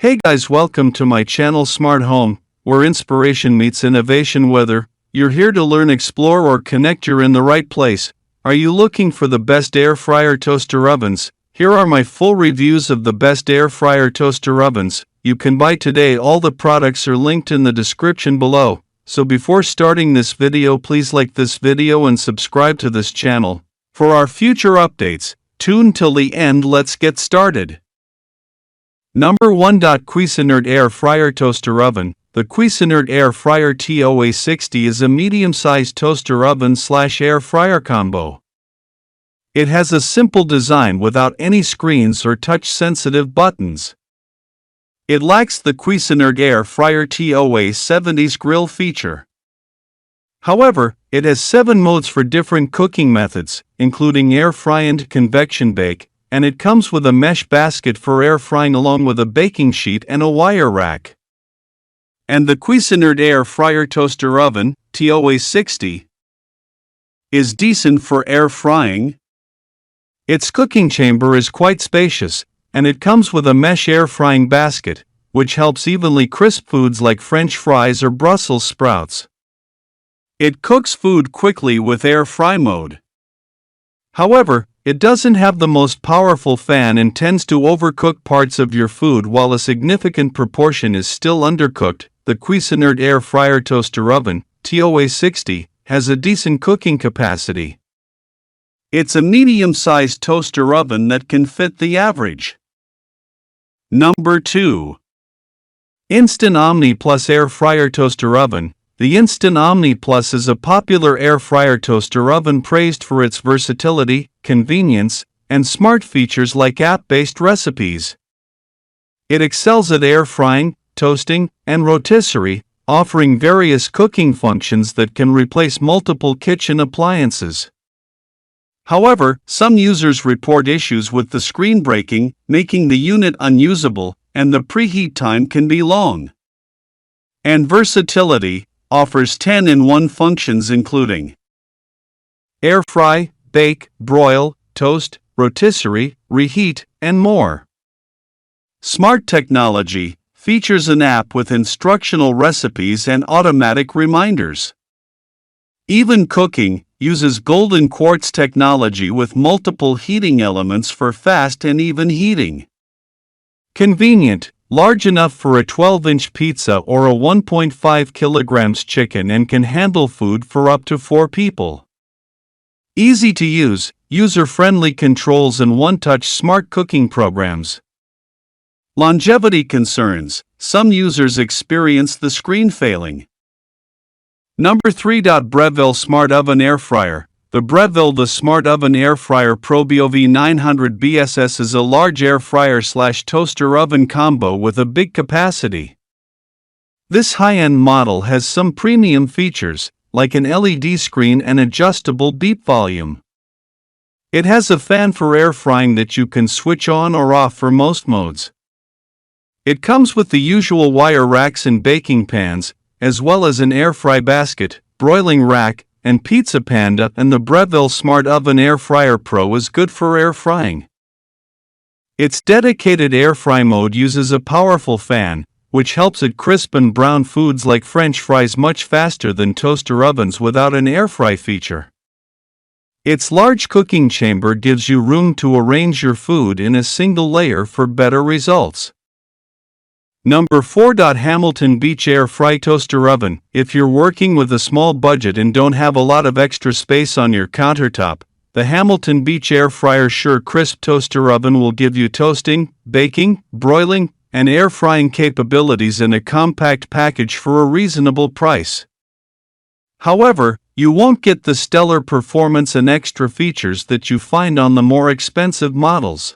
Hey guys, welcome to my channel Smart Home, where inspiration meets innovation. Whether you're here to learn, explore, or connect, you're in the right place. Are you looking for the best air fryer toaster ovens? Here are my full reviews of the best air fryer toaster ovens you can buy today. All the products are linked in the description below. So before starting this video, please like this video and subscribe to this channel for our future updates. Tune till the end. Let's get started. Number 1. Cuisinart Air Fryer Toaster Oven. The Cuisinart Air Fryer TOA60 is a medium-sized toaster oven/air fryer combo. It has a simple design without any screens or touch-sensitive buttons. It lacks the Cuisinart Air Fryer TOA70's grill feature. However, it has 7 modes for different cooking methods, including air fry and convection bake, and it comes with a mesh basket for air frying along with a baking sheet and a wire rack. And the Cuisinart Air Fryer Toaster Oven, TOA60, is decent for air frying. Its cooking chamber is quite spacious, and it comes with a mesh air frying basket, which helps evenly crisp foods like French fries or Brussels sprouts. It cooks food quickly with air fry mode. However, it doesn't have the most powerful fan and tends to overcook parts of your food while a significant proportion is still undercooked. The Cuisinart Air Fryer Toaster Oven, TOA60, has a decent cooking capacity. It's a medium-sized toaster oven that can fit the average. Number 2. Instant Omni Plus Air Fryer Toaster Oven. The Instant Omni Plus is a popular air fryer toaster oven praised for its versatility, convenience, and smart features like app-based recipes. It excels at air frying, toasting, and rotisserie, offering various cooking functions that can replace multiple kitchen appliances. However, some users report issues with the screen breaking, making the unit unusable, and the preheat time can be long. And versatility offers 10-in-1 functions including air fry, bake, broil, toast, rotisserie, reheat, and more. Smart technology features an app with instructional recipes and automatic reminders. Even cooking uses golden quartz technology with multiple heating elements for fast and even heating. Convenient, large enough for a 12-inch pizza or a 1.5 kilograms chicken, and can handle food for up to 4 people. Easy to use, user-friendly controls and one-touch smart cooking programs. Longevity concerns. Some users experience the screen failing. Number 3. Breville Smart Oven Air Fryer. The Breville The Smart Oven Air Fryer Pro BOV 900 BSS is a large air fryer/toaster oven combo with a big capacity. This high-end model has some premium features, like an LED screen and adjustable beep volume. It has a fan for air frying that you can switch on or off for most modes. It comes with the usual wire racks and baking pans, as well as an air fry basket, broiling rack, and pizza panda. And the Breville Smart Oven Air Fryer Pro is good for air frying. Its dedicated air fry mode uses a powerful fan, which helps it crisp and brown foods like French fries much faster than toaster ovens without an air fry feature. Its large cooking chamber gives you room to arrange your food in a single layer for better results. Number 4. Hamilton Beach Air Fry Toaster Oven. If you're working with a small budget and don't have a lot of extra space on your countertop, the Hamilton Beach Air Fryer Sure Crisp Toaster Oven will give you toasting, baking, broiling, and air frying capabilities in a compact package for a reasonable price. However, you won't get the stellar performance and extra features that you find on the more expensive models.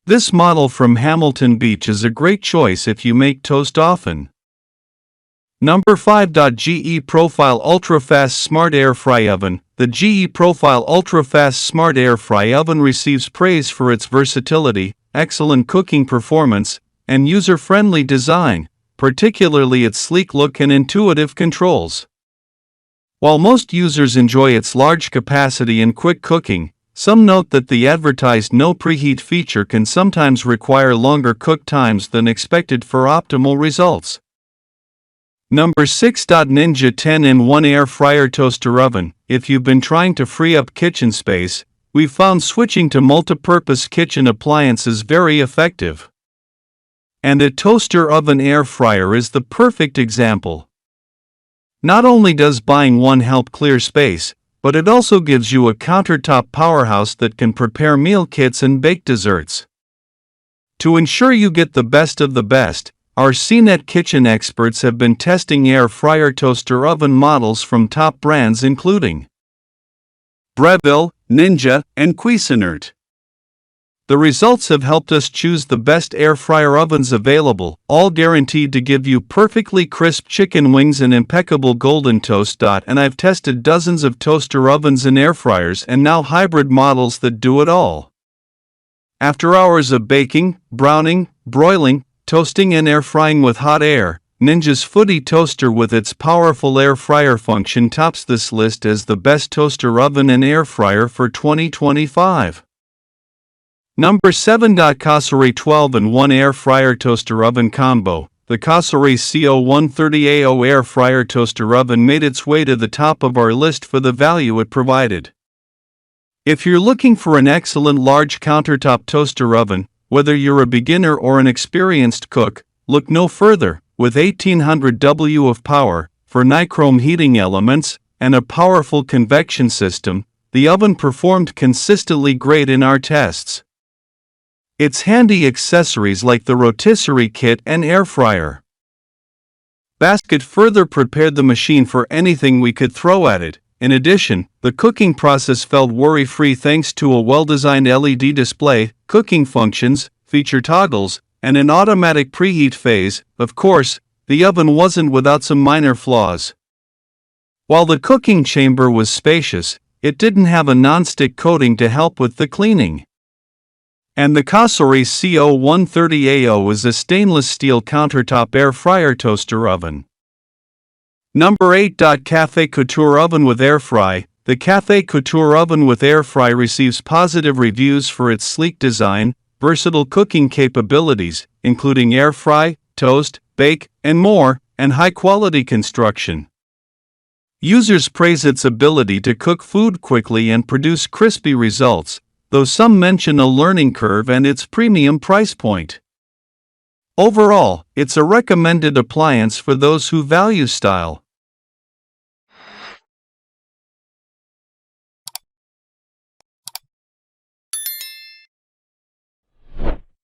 This model from Hamilton Beach is a great choice if you make toast often. Number 5. GE Profile UltraFast Smart Air Fry Oven. The GE Profile UltraFast Smart Air Fry Oven receives praise for its versatility, excellent cooking performance, and user-friendly design, particularly its sleek look and intuitive controls. While most users enjoy its large capacity and quick cooking, some note that the advertised no preheat feature can sometimes require longer cook times than expected for optimal results. Number 6. Ninja 10-in-1 Air Fryer Toaster Oven. If you've been trying to free up kitchen space, we've found switching to multipurpose kitchen appliances very effective. And a toaster oven air fryer is the perfect example. Not only does buying one help clear space, but it also gives you a countertop powerhouse that can prepare meal kits and bake desserts. To ensure you get the best of the best, our CNET kitchen experts have been testing air fryer toaster oven models from top brands including Breville, Ninja, and Cuisinart. The results have helped us choose the best air fryer ovens available, all guaranteed to give you perfectly crisp chicken wings and impeccable golden toast. And I've tested dozens of toaster ovens and air fryers and now hybrid models that do it all. After hours of baking, browning, broiling, toasting and air frying with hot air, Ninja's Footy toaster with its powerful air fryer function tops this list as the best toaster oven and air fryer for 2025. Number 7. Cosori 12-in-1 Air Fryer Toaster Oven Combo. The Cosori CO130AO Air Fryer Toaster Oven made its way to the top of our list for the value it provided. If you're looking for an excellent large countertop toaster oven, whether you're a beginner or an experienced cook, look no further. With 1800 W of power, for nichrome heating elements, and a powerful convection system, the oven performed consistently great in our tests. Its handy accessories like the rotisserie kit and air fryer basket further prepared the machine for anything we could throw at it. In addition, the cooking process felt worry-free thanks to a well-designed LED display, cooking functions, feature toggles, and an automatic preheat phase. Of course, the oven wasn't without some minor flaws. While the cooking chamber was spacious, it didn't have a non-stick coating to help with the cleaning. And the Cosori CO130AO is a stainless steel countertop air fryer toaster oven. Number 8. Café Couture Oven with Air Fry. The Café Couture Oven with Air Fry receives positive reviews for its sleek design, versatile cooking capabilities, including air fry, toast, bake, and more, and high-quality construction. Users praise its ability to cook food quickly and produce crispy results, though some mention a learning curve and its premium price point. Overall, it's a recommended appliance for those who value style.